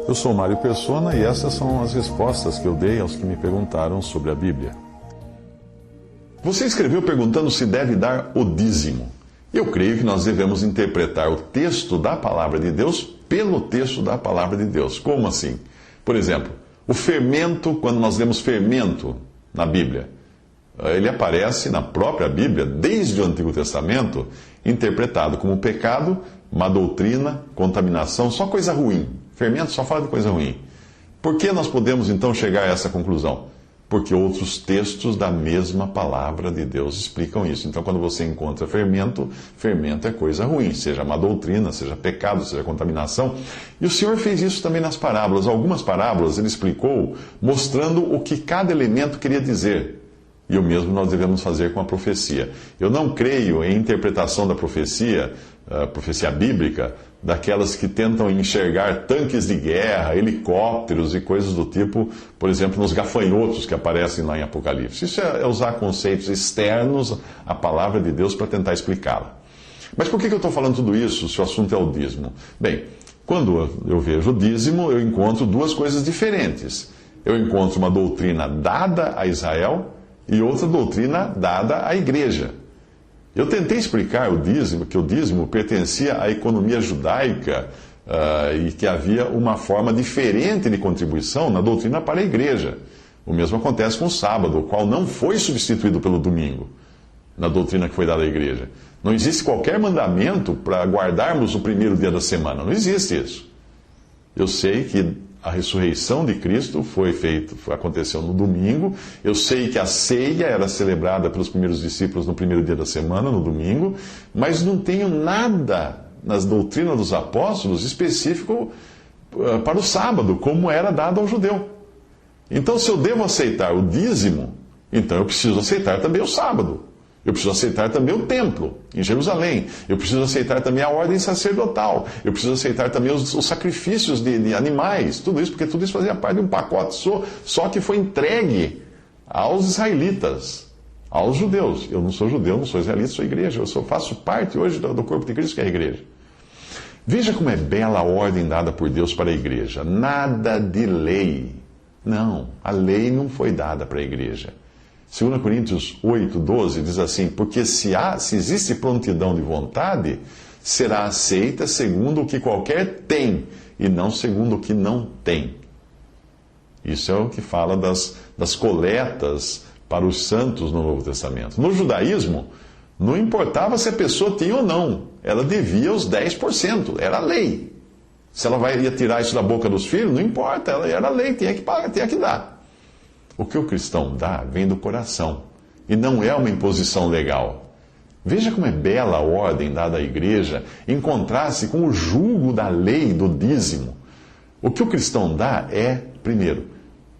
Eu sou Mário Persona e essas são as respostas que eu dei aos que me perguntaram sobre a Bíblia. Você escreveu perguntando se deve dar o dízimo. Eu creio que nós devemos interpretar o texto da Palavra de Deus pelo texto da Palavra de Deus. Como assim? Por exemplo, o fermento, quando nós lemos fermento na Bíblia, ele aparece na própria Bíblia, desde o Antigo Testamento, interpretado como pecado, má doutrina, contaminação, só coisa ruim. Fermento só fala de coisa ruim. Por que nós podemos então chegar a essa conclusão? Porque outros textos da mesma palavra de Deus explicam isso. Então, quando você encontra fermento, fermento é coisa ruim, seja má doutrina, seja pecado, seja contaminação. E o Senhor fez isso também nas parábolas. Algumas parábolas ele explicou mostrando o que cada elemento queria dizer. E o mesmo nós devemos fazer com a profecia. Eu não creio em interpretação da profecia, profecia bíblica, daquelas que tentam enxergar tanques de guerra, helicópteros e coisas do tipo, por exemplo, nos gafanhotos que aparecem lá em Apocalipse. Isso é usar conceitos externos à palavra de Deus para tentar explicá-la. Mas por que eu estou falando tudo isso se o assunto é o dízimo? Bem, quando eu vejo o dízimo, eu encontro duas coisas diferentes. Eu encontro uma doutrina dada a Israel e outra doutrina dada à igreja. Eu tentei explicar que o dízimo pertencia à economia judaica e que havia uma forma diferente de contribuição na doutrina para a igreja. O mesmo acontece com o sábado, o qual não foi substituído pelo domingo, na doutrina que foi dada à igreja. Não existe qualquer mandamento para guardarmos o primeiro dia da semana. Não existe isso. Eu sei que a ressurreição de Cristo aconteceu no domingo. Eu sei que a ceia era celebrada pelos primeiros discípulos no primeiro dia da semana, no domingo, mas não tenho nada nas doutrinas dos apóstolos específico para o sábado, como era dado ao judeu. Então, se eu devo aceitar o dízimo, então eu preciso aceitar também o sábado. Eu preciso aceitar também o templo em Jerusalém. Eu preciso aceitar também a ordem sacerdotal. Eu preciso aceitar também os sacrifícios de animais. Tudo isso, porque tudo isso fazia parte de um pacote só que foi entregue aos israelitas, aos judeus. Eu não sou judeu, não sou israelita, sou igreja. Eu faço parte hoje do corpo de Cristo, que é a igreja. Veja como é bela a ordem dada por Deus para a igreja. Nada de lei. Não, a lei não foi dada para a igreja. 2 Coríntios 8, 12 diz assim: porque se existe prontidão de vontade, será aceita segundo o que qualquer tem, e não segundo o que não tem. Isso é o que fala das coletas para os santos no Novo Testamento. No judaísmo, não importava se a pessoa tinha ou não, ela devia os 10%, era a lei. Se ela ia tirar isso da boca dos filhos, não importa, era a lei, tinha que pagar, tinha que dar. O que o cristão dá vem do coração e não é uma imposição legal. Veja como é bela a ordem dada à igreja em contraste com o jugo da lei do dízimo. O que o cristão dá é, primeiro,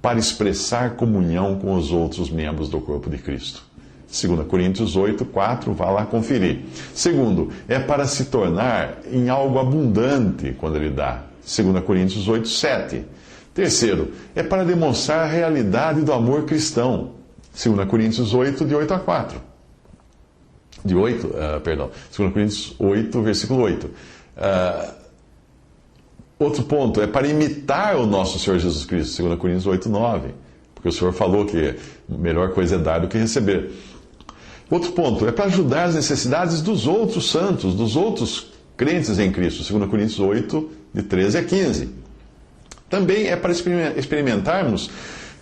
para expressar comunhão com os outros membros do corpo de Cristo. 2 Coríntios 8, 4, vá lá conferir. Segundo, é para se tornar em algo abundante quando ele dá. 2 Coríntios 8, 7. Terceiro, é para demonstrar a realidade do amor cristão. 2 Coríntios 8, de 8 a 4. 2 Coríntios 8, versículo 8. Outro ponto, é para imitar o nosso Senhor Jesus Cristo. 2 Coríntios 8, 9. Porque o Senhor falou que a melhor coisa é dar do que receber. Outro ponto, é para ajudar as necessidades dos outros santos, dos outros crentes em Cristo. 2 Coríntios 8, de 13 a 15. Também é para experimentarmos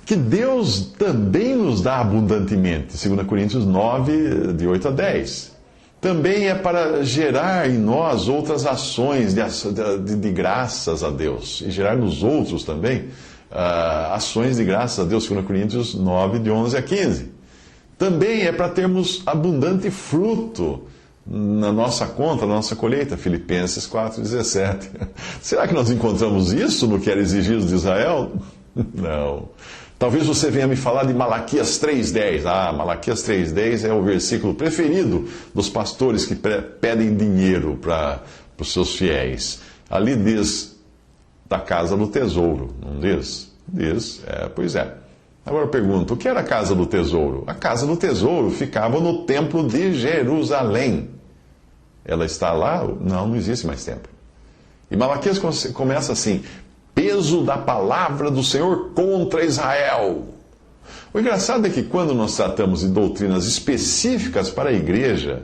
que Deus também nos dá abundantemente. 2 Coríntios 9, de 8 a 10. Também é para gerar em nós outras ações de graças a Deus. E gerar nos outros também ações de graças a Deus. 2 Coríntios 9, de 11 a 15. Também é para termos abundante fruto na nossa conta, na nossa colheita, Filipenses 4,17. Será que nós encontramos isso no que era exigido de Israel? Não. Talvez você venha me falar de Malaquias 3,10. Malaquias 3,10 é o versículo preferido dos pastores que pedem dinheiro para os seus fiéis. Ali diz, da casa do tesouro, não diz? Diz, pois é. Agora eu pergunto, o que era a casa do tesouro? A casa do tesouro ficava no templo de Jerusalém. Ela está lá? Não existe mais templo. E Malaquias começa assim: peso da palavra do Senhor contra Israel. O engraçado é que quando nós tratamos de doutrinas específicas para a igreja,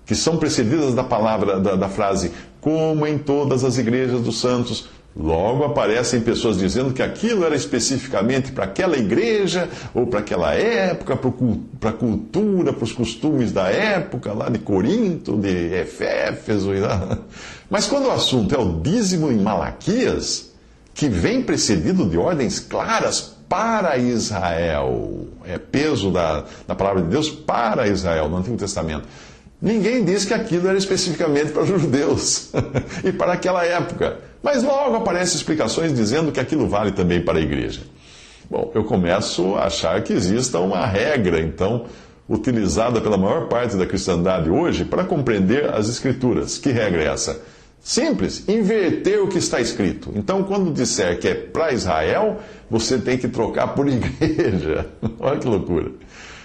que são precedidas da palavra, da frase, como em todas as igrejas dos santos, logo aparecem pessoas dizendo que aquilo era especificamente para aquela igreja, ou para aquela época, para a cultura, para os costumes da época, lá de Corinto, de Éfeso. Mas quando o assunto é o dízimo em Malaquias, que vem precedido de ordens claras para Israel, é peso da palavra de Deus para Israel, no Antigo Testamento. Ninguém diz que aquilo era especificamente para os judeus e para aquela época. Mas logo aparecem explicações dizendo que aquilo vale também para a igreja. Bom, eu começo a achar que exista uma regra, então, utilizada pela maior parte da cristandade hoje para compreender as Escrituras. Que regra é essa? Simples, inverter o que está escrito. Então, quando disser que é para Israel, você tem que trocar por igreja. Olha que loucura.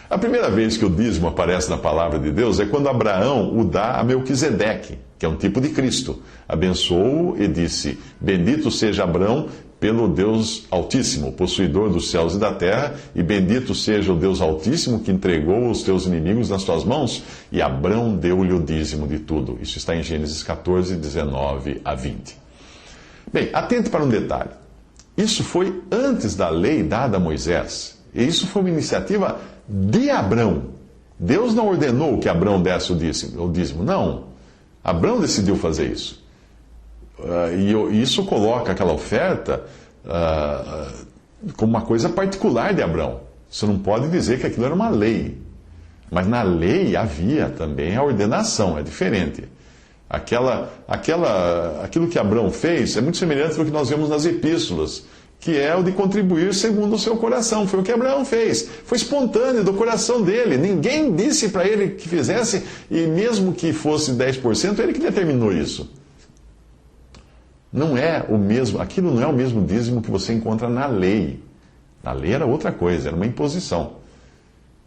A primeira vez que o dízimo aparece na palavra de Deus é quando Abraão o dá a Melquisedeque, que é um tipo de Cristo. Abençoou-o e disse: bendito seja Abraão pelo Deus Altíssimo, possuidor dos céus e da terra, e bendito seja o Deus Altíssimo que entregou os teus inimigos nas tuas mãos. E Abraão deu-lhe o dízimo de tudo. Isso está em Gênesis 14, 19 a 20. Bem, atente para um detalhe. Isso foi antes da lei dada a Moisés. E isso foi uma iniciativa de Abrão. Deus não ordenou que Abrão desse o dízimo. Não. Abrão decidiu fazer isso. E isso coloca aquela oferta como uma coisa particular de Abrão. Você não pode dizer que aquilo era uma lei. Mas na lei havia também a ordenação, é diferente. Aquilo que Abrão fez é muito semelhante ao que nós vemos nas epístolas, que é o de contribuir segundo o seu coração. Foi o que Abraão fez. Foi espontâneo do coração dele. Ninguém disse para ele que fizesse, e mesmo que fosse 10%, ele que determinou isso. Não é o mesmo, aquilo não é o mesmo dízimo que você encontra na lei. Na lei era outra coisa, era uma imposição.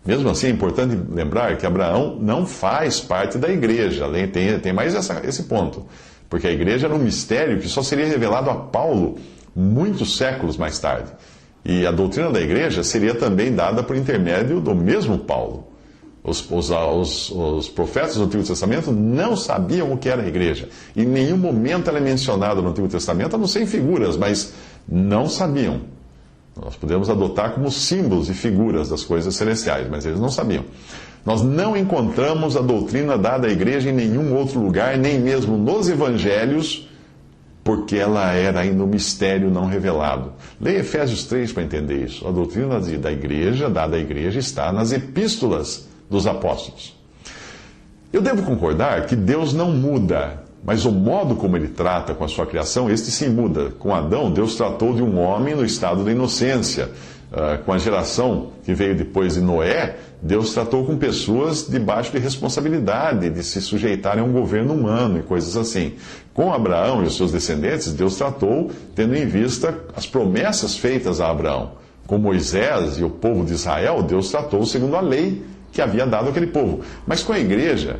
Mesmo assim, é importante lembrar que Abraão não faz parte da igreja. Tem mais esse ponto. Porque a igreja era um mistério que só seria revelado a Paulo muitos séculos mais tarde. E a doutrina da igreja seria também dada por intermédio do mesmo Paulo. Os profetas do Antigo Testamento não sabiam o que era a igreja. Em nenhum momento ela é mencionada no Antigo Testamento, a não ser em figuras, mas não sabiam. Nós podemos adotar como símbolos e figuras das coisas celestiais, mas eles não sabiam. Nós não encontramos a doutrina dada à igreja em nenhum outro lugar, nem mesmo nos evangelhos, porque ela era ainda um mistério não revelado. Leia Efésios 3 para entender isso. A doutrina da igreja, dada à igreja, está nas epístolas dos apóstolos. Eu devo concordar que Deus não muda, mas o modo como ele trata com a sua criação, este sim muda. Com Adão, Deus tratou de um homem no estado da inocência. Com a geração que veio depois de Noé, Deus tratou com pessoas debaixo de responsabilidade, de se sujeitarem a um governo humano e coisas assim. Com Abraão e os seus descendentes, Deus tratou tendo em vista as promessas feitas a Abraão. Com Moisés e o povo de Israel, Deus tratou segundo a lei que havia dado àquele povo. Mas com a igreja,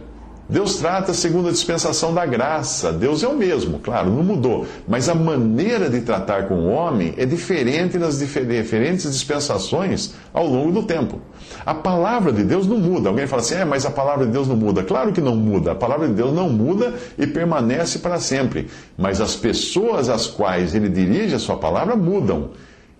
Deus trata segundo a dispensação da graça. Deus é o mesmo, claro, não mudou. Mas a maneira de tratar com o homem é diferente nas diferentes dispensações ao longo do tempo. A palavra de Deus não muda. Alguém fala assim, mas a palavra de Deus não muda. Claro que não muda. A palavra de Deus não muda e permanece para sempre. Mas as pessoas às quais ele dirige a sua palavra mudam.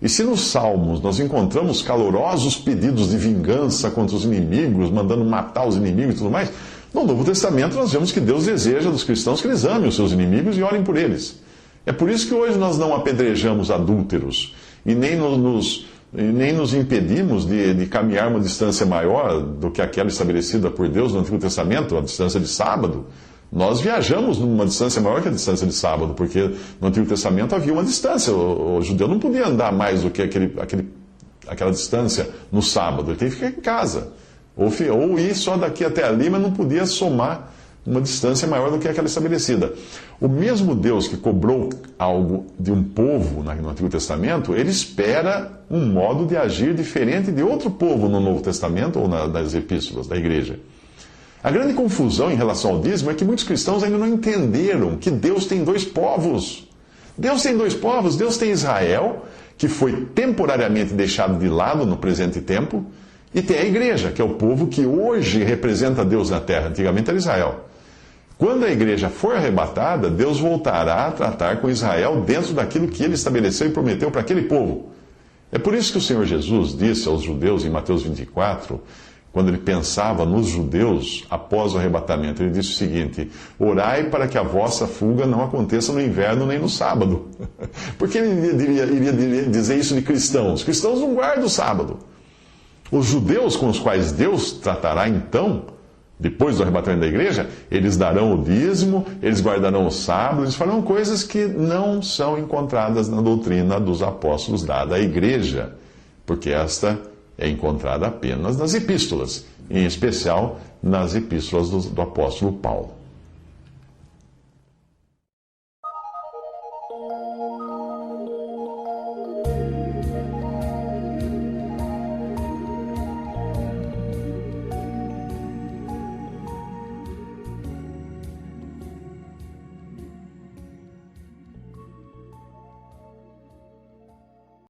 E se nos Salmos nós encontramos calorosos pedidos de vingança contra os inimigos, mandando matar os inimigos e tudo mais, no Novo Testamento nós vemos que Deus deseja dos cristãos que eles amem os seus inimigos e orem por eles. É por isso que hoje nós não apedrejamos adúlteros e nem nos impedimos de caminhar uma distância maior do que aquela estabelecida por Deus no Antigo Testamento, a distância de sábado. Nós viajamos numa distância maior que a distância de sábado, porque no Antigo Testamento havia uma distância. O judeu não podia andar mais do que aquela distância no sábado, ele tem que ficar em casa. Ou ir só daqui até ali, mas não podia somar uma distância maior do que aquela estabelecida. O mesmo Deus que cobrou algo de um povo no Antigo Testamento, ele espera um modo de agir diferente de outro povo no Novo Testamento ou nas epístolas da igreja. A grande confusão em relação ao dízimo é que muitos cristãos ainda não entenderam que Deus tem dois povos. Deus tem dois povos. Deus tem Israel, que foi temporariamente deixado de lado no presente tempo, e tem a igreja, que é o povo que hoje representa Deus na terra. Antigamente era Israel. Quando a igreja for arrebatada, Deus voltará a tratar com Israel dentro daquilo que ele estabeleceu e prometeu para aquele povo. É por isso que o Senhor Jesus disse aos judeus em Mateus 24, quando ele pensava nos judeus após o arrebatamento, ele disse o seguinte: orai para que a vossa fuga não aconteça no inverno nem no sábado. Porque ele iria dizer isso de cristãos? Cristãos não guardam o sábado. Os judeus com os quais Deus tratará então, depois do arrebatamento da igreja, eles darão o dízimo, eles guardarão o sábado, eles farão coisas que não são encontradas na doutrina dos apóstolos dada à igreja, porque esta é encontrada apenas nas epístolas, em especial nas epístolas do apóstolo Paulo.